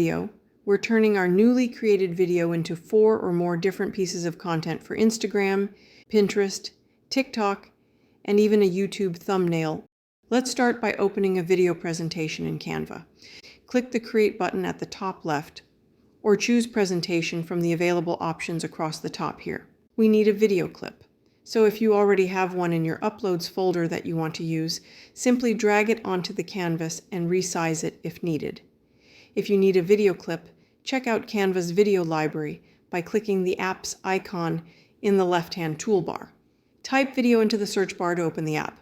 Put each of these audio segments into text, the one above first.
video, we're turning our newly created video into 4 or more different pieces of content for Instagram, Pinterest, TikTok, and even a YouTube thumbnail. Let's start by opening a video presentation in Canva. Click the Create button at the top left, or choose Presentation from the available options across the top here. We need a video clip. So if you already have one in your Uploads folder that you want to use, simply drag it onto the canvas and resize it if needed. If you need a video clip, check out Canva's video library by clicking the app's icon in the left-hand toolbar. Type video into the search bar to open the app.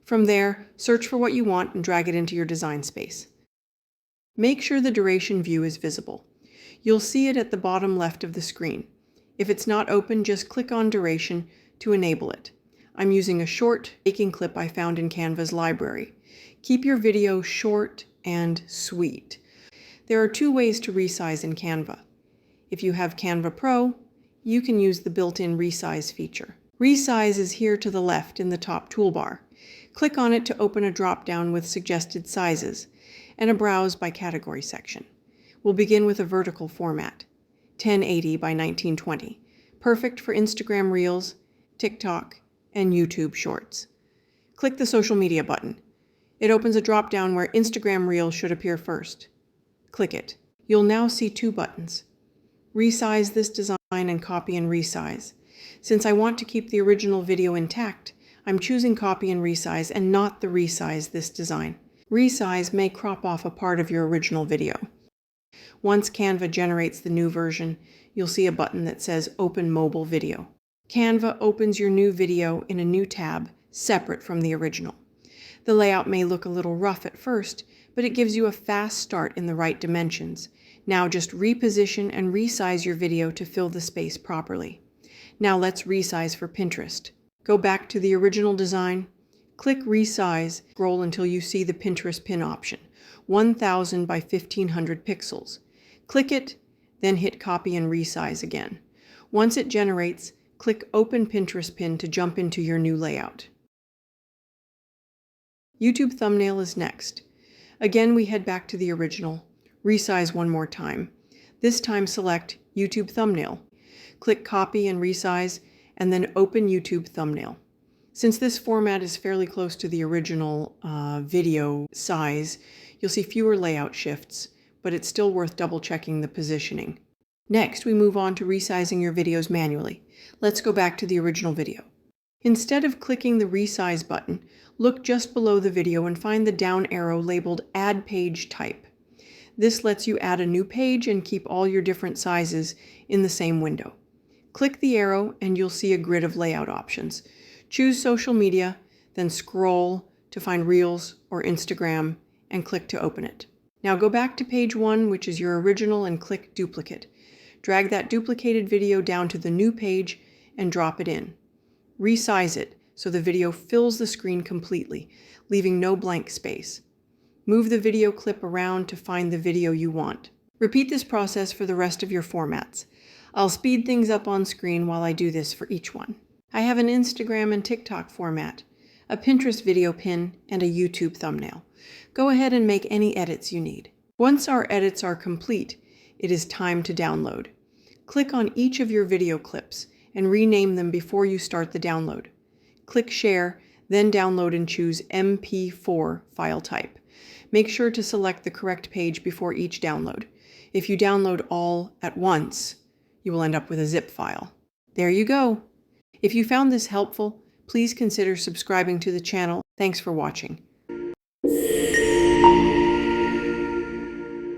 From there, search for what you want and drag it into your design space. Make sure the duration view is visible. You'll see it at the bottom left of the screen. If it's not open, just click on Duration to enable it. I'm using a short baking clip I found in Canva's library. Keep your video short and sweet. There are 2 ways to resize in Canva. If you have Canva Pro, you can use the built-in Resize feature. Resize is here to the left in the top toolbar. Click on it to open a drop-down with suggested sizes and a Browse by Category section. We'll begin with a vertical format, 1080 by 1920, perfect for Instagram Reels, TikTok, and YouTube Shorts. Click the Social Media button. It opens a drop-down where Instagram Reels should appear first. Click it. You'll now see 2 buttons. Resize this design and Copy and Resize. Since I want to keep the original video intact, I'm choosing Copy and Resize and not the Resize this design. Resize may crop off a part of your original video. Once Canva generates the new version, you'll see a button that says Open Mobile Video. Canva opens your new video in a new tab, separate from the original. The layout may look a little rough at first, but it gives you a fast start in the right dimensions. Now just reposition and resize your video to fill the space properly. Now let's resize for Pinterest. Go back to the original design, click Resize, scroll until you see the Pinterest pin option, 1000 by 1500 pixels. Click it, then hit Copy and Resize again. Once it generates, click Open Pinterest Pin to jump into your new layout. YouTube thumbnail is next. Again, we head back to the original. Resize one more time. This time select YouTube thumbnail. Click Copy and Resize, and then Open YouTube thumbnail. Since this format is fairly close to the original video size, you'll see fewer layout shifts, but it's still worth double-checking the positioning. Next, we move on to resizing your videos manually. Let's go back to the original video. Instead of clicking the Resize button, look just below the video and find the down arrow labeled Add Page Type. This lets you add a new page and keep all your different sizes in the same window. Click the arrow and you'll see a grid of layout options. Choose Social Media, then scroll to find Reels or Instagram and click to open it. Now go back to page 1, which is your original, and click Duplicate. Drag that duplicated video down to the new page and drop it in. Resize it so the video fills the screen completely, leaving no blank space. Move the video clip around to find the video you want. Repeat this process for the rest of your formats. I'll speed things up on screen while I do this for each one. I have an Instagram and TikTok format, a Pinterest video pin, and a YouTube thumbnail. Go ahead and make any edits you need. Once our edits are complete, it is time to download. Click on each of your video clips and rename them before you start the download. Click Share, then download and choose MP4 file type. Make sure to select the correct page before each download. If you download all at once, you will end up with a zip file. There you go. If you found this helpful, please consider subscribing to the channel. Thanks for watching.